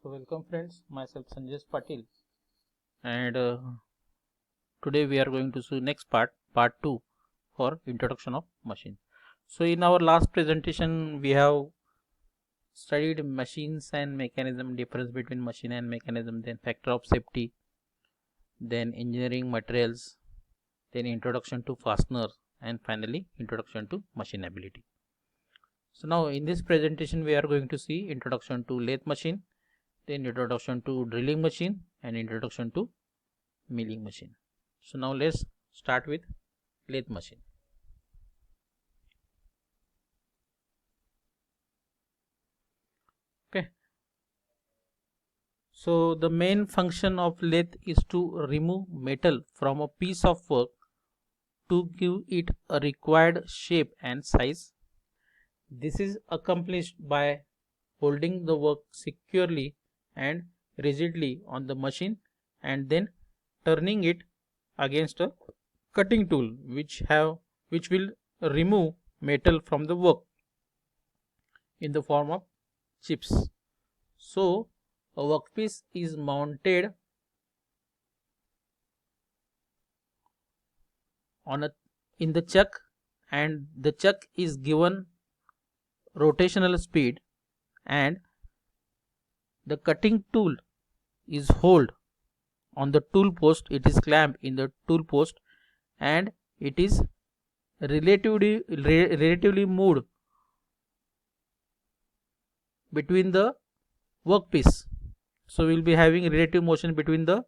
So welcome friends, myself Sanjesh Patil, and today we are going to see next part 2 for introduction of machine. So in our last presentation we have studied machines and mechanism, difference between machine and mechanism, then factor of safety, then engineering materials, then introduction to fastener, and finally introduction to machinability. So now in this presentation we are going to see introduction to lathe machine, then introduction to drilling machine, and introduction to milling machine. So now let's start with lathe machine. Okay. So the main function of lathe is to remove metal from a piece of work to give it a required shape and size. This is accomplished by holding the work securely and rigidly on the machine and then turning it against a cutting tool which will remove metal from the work in the form of chips. So a workpiece is mounted on in the chuck, and the chuck is given rotational speed, and the cutting tool is held on the tool post. It is clamped in the tool post, and it is relatively moved between the workpiece. So we will be having relative motion between the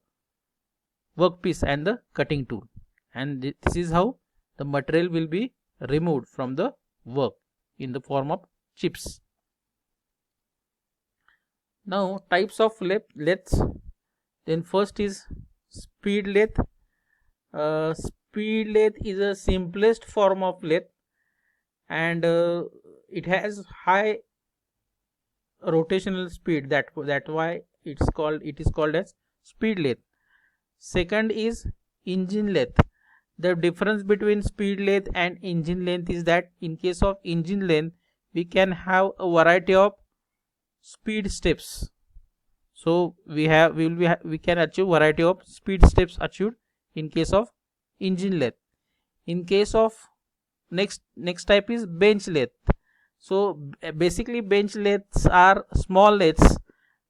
workpiece and the cutting tool, and this is how the material will be removed from the work in the form of chips. Now types of lathes. Then first is speed lathe. Speed lathe is a simplest form of lathe, and it has high rotational speed. That why it is called as speed lathe. Second is engine lathe. The difference between speed lathe and engine length is that in case of engine length we can have a variety of speed steps. So we can achieve variety of speed steps achieved in case of engine lathe. In case of next type is bench lathe. So basically bench lathes are small lathes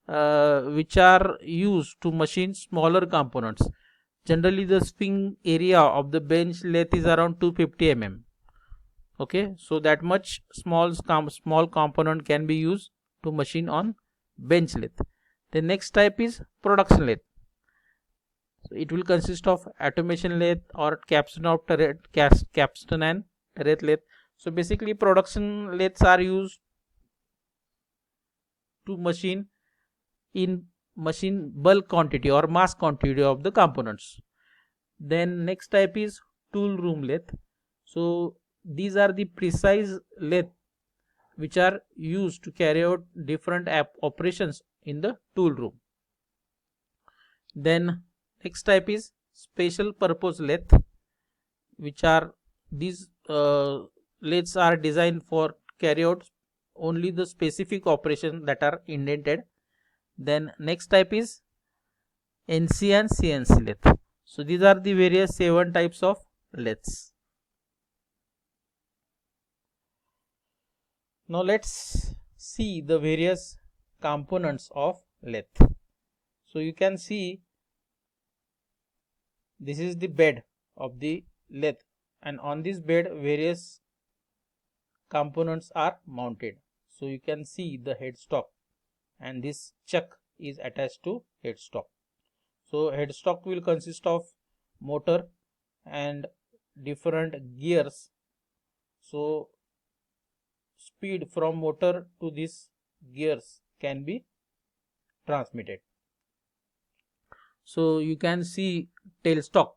which are used to machine smaller components. Generally the swing area of the bench lathe is around 250 mm. Okay, so that much small component can be used to machine on bench lathe. The next type is production lathe. So it will consist of automation lathe or capstan and turret lathe. So basically production lathes are used to machine bulk quantity or mass quantity of the components. Then next type is tool room lathe. So these are the precise lathe which are used to carry out different operations in the tool room. Then next type is special purpose lathe, which are these lathes are designed for carry out only the specific operations that are indented. Then next type is NC and CNC lathe. So these are the various 7 types of lathes. Now let's see the various components of lathe. So you can see this is the bed of the lathe, and on this bed various components are mounted. So you can see the headstock, and this chuck is attached to headstock. So headstock will consist of motor and different gears. So speed from motor to these gears can be transmitted. So you can see tailstock.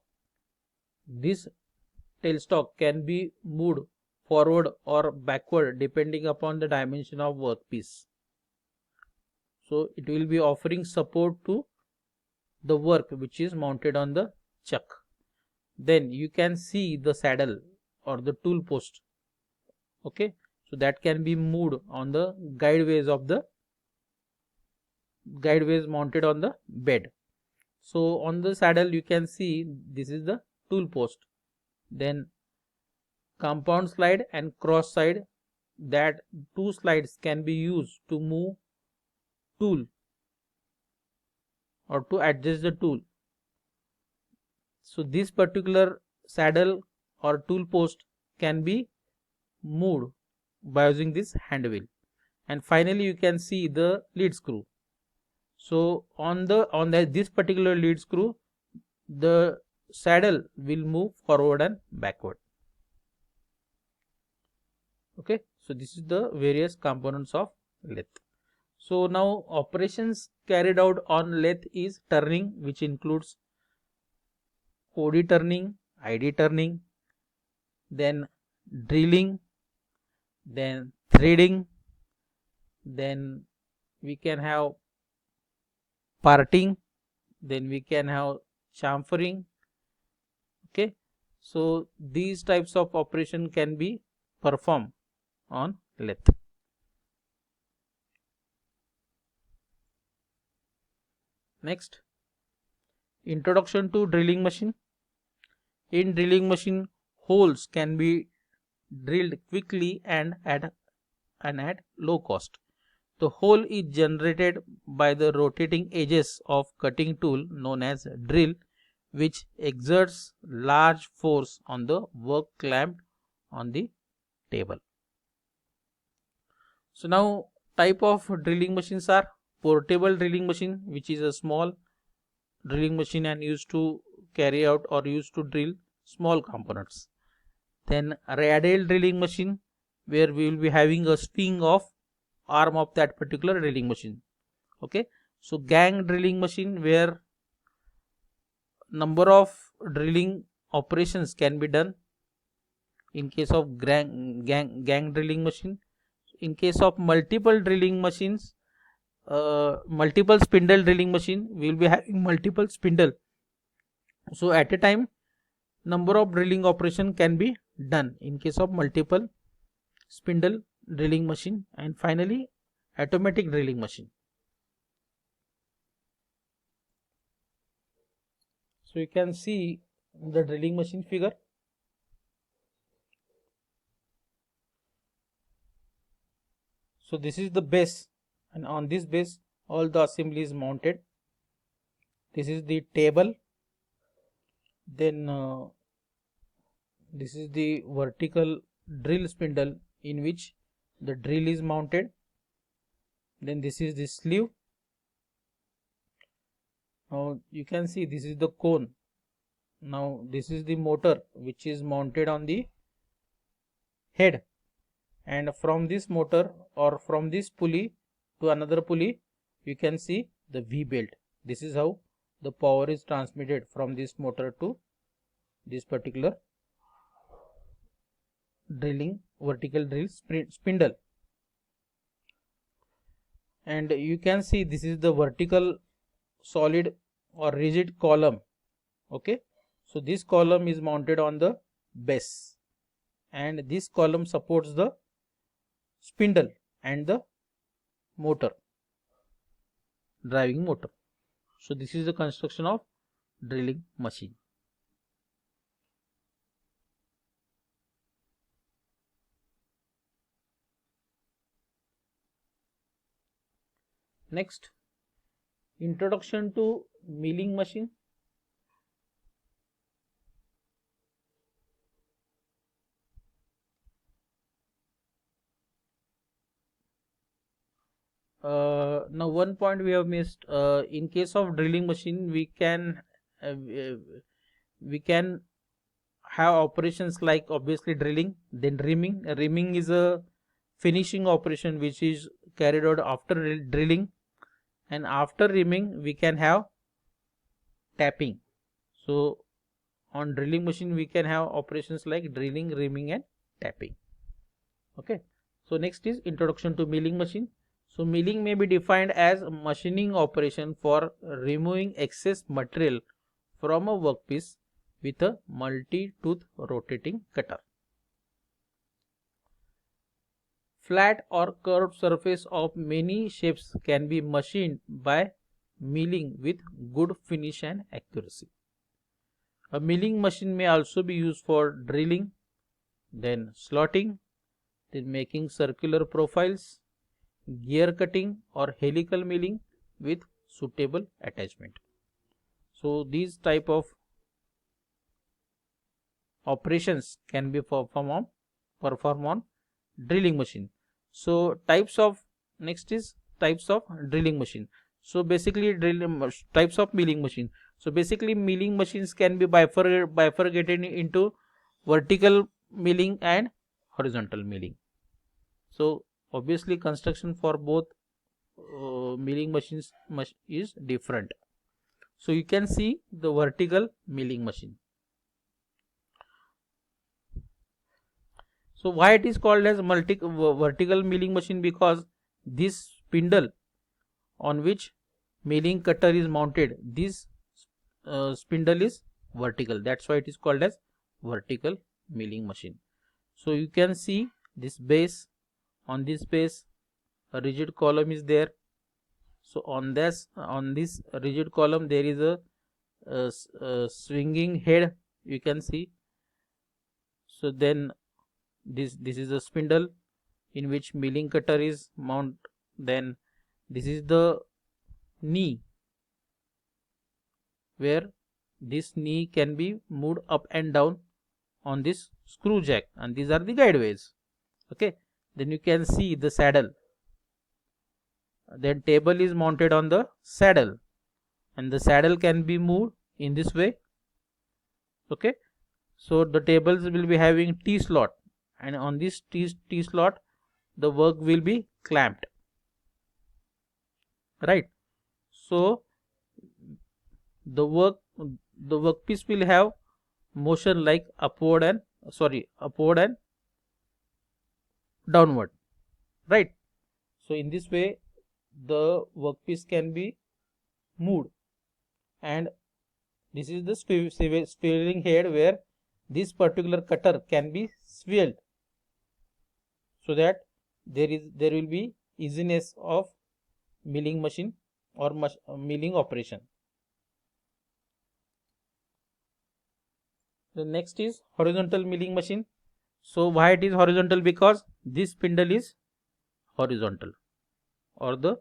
This tailstock can be moved forward or backward depending upon the dimension of workpiece. So it will be offering support to the work which is mounted on the chuck. Then you can see the saddle or the tool post. Okay, so that can be moved on the guideways of the guideways mounted on the bed. So on the saddle you can see this is the tool post, then compound slide and cross slide, that two slides can be used to move tool or to adjust the tool. So this particular saddle or tool post can be moved by using this hand wheel. And finally you can see the lead screw. So on this particular lead screw, the saddle will move forward and backward. Okay, so this is the various components of lathe. So now operations carried out on lathe is turning, which includes OD turning, ID turning, then drilling, then threading, then we can have parting, then we can have chamfering. Okay, so these types of operation can be performed on lathe. Next, introduction to drilling machine. In drilling machine, holes can be drilled quickly and at low cost. The hole is generated by the rotating edges of cutting tool known as drill, which exerts large force on the work clamped on the table. So now type of drilling machines are portable drilling machine, which is a small drilling machine and used to carry out or used to drill small components. Then radial drilling machine, where we will be having a swing of arm of that particular drilling machine. Okay, so gang drilling machine, where number of drilling operations can be done in case of gang drilling machine. In case of multiple drilling machines, multiple spindle drilling machine, we will be having multiple spindle. So at a time, number of drilling operation can be done in case of multiple spindle drilling machine. And finally, automatic drilling machine. So you can see the drilling machine figure. So this is the base, and on this base all the assembly is mounted. This is the table, then this is the vertical drill spindle in which the drill is mounted, then this is the sleeve. Now you can see this is the cone. Now this is the motor which is mounted on the head, and from this motor or from this pulley to another pulley you can see the V belt. This is how the power is transmitted from this motor to this particular drilling vertical drill spindle. And you can see this is the vertical solid or rigid column. Okay, so this column is mounted on the base, and this column supports the spindle and the motor, driving motor. So this is the construction of drilling machine. Next, introduction to milling machine. Now one point we have missed. In case of drilling machine, we can have operations like obviously drilling, then reaming. Reaming is a finishing operation which is carried out after drilling, and after reaming we can have tapping. So on drilling machine we can have operations like drilling, reaming and tapping. Okay, so next is introduction to milling machine. So milling may be defined as a machining operation for removing excess material from a workpiece with a multi-tooth rotating cutter. Flat or curved surface of many shapes can be machined by milling with good finish and accuracy. A milling machine may also be used for drilling, then slotting, then making circular profiles, gear cutting or helical milling with suitable attachment. So these type of operations can be performed on drilling machine. So next is types of drilling machine. So basically types of milling machine. So basically milling machines can be bifurcated into vertical milling and horizontal milling. So obviously construction for both milling machines is different. So you can see the vertical milling machine. So why it is called as vertical milling machine? Because this spindle on which milling cutter is mounted, this spindle is vertical. That's why it is called as vertical milling machine. So you can see this base. On this base a rigid column is there. So on this rigid column there is a swinging head, you can see. So then this is a spindle in which milling cutter is mount. Then this is the knee, where this knee can be moved up and down on this screw jack, and these are the guideways. Okay, then you can see the saddle. Then table is mounted on the saddle, and the saddle can be moved in this way. Okay, so the tables will be having T slot, and on this T slot the work will be clamped, right? So the workpiece will have motion like upward and downward, right? So in this way the workpiece can be moved, and this is the steering head where this particular cutter can be swelled, so that there will be easiness of milling machine or milling operation. The next is horizontal milling machine. So why it is horizontal? Because this spindle is horizontal, or the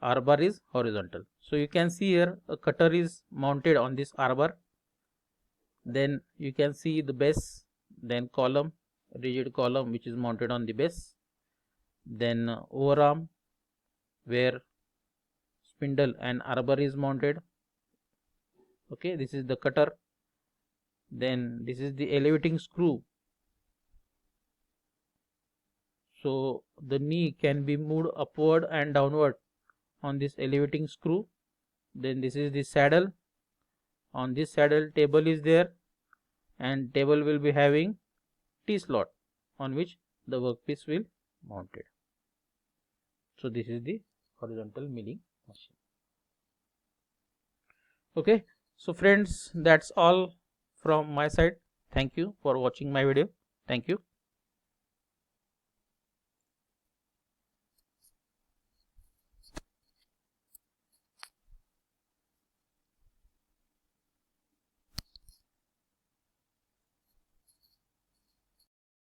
R bar is horizontal. So you can see here a cutter is mounted on this R bar. Then you can see the base, then column, rigid column which is mounted on the base, then overarm where spindle and R bar is mounted. Okay, this is the cutter. Then this is the elevating screw. So the knee can be moved upward and downward on this elevating screw. Then this is the saddle. On this saddle table is there, and table will be having T slot on which the workpiece will mounted. So this is the horizontal milling machine. Okay, so friends, that's all from my side. Thank you for watching my video. Thank you.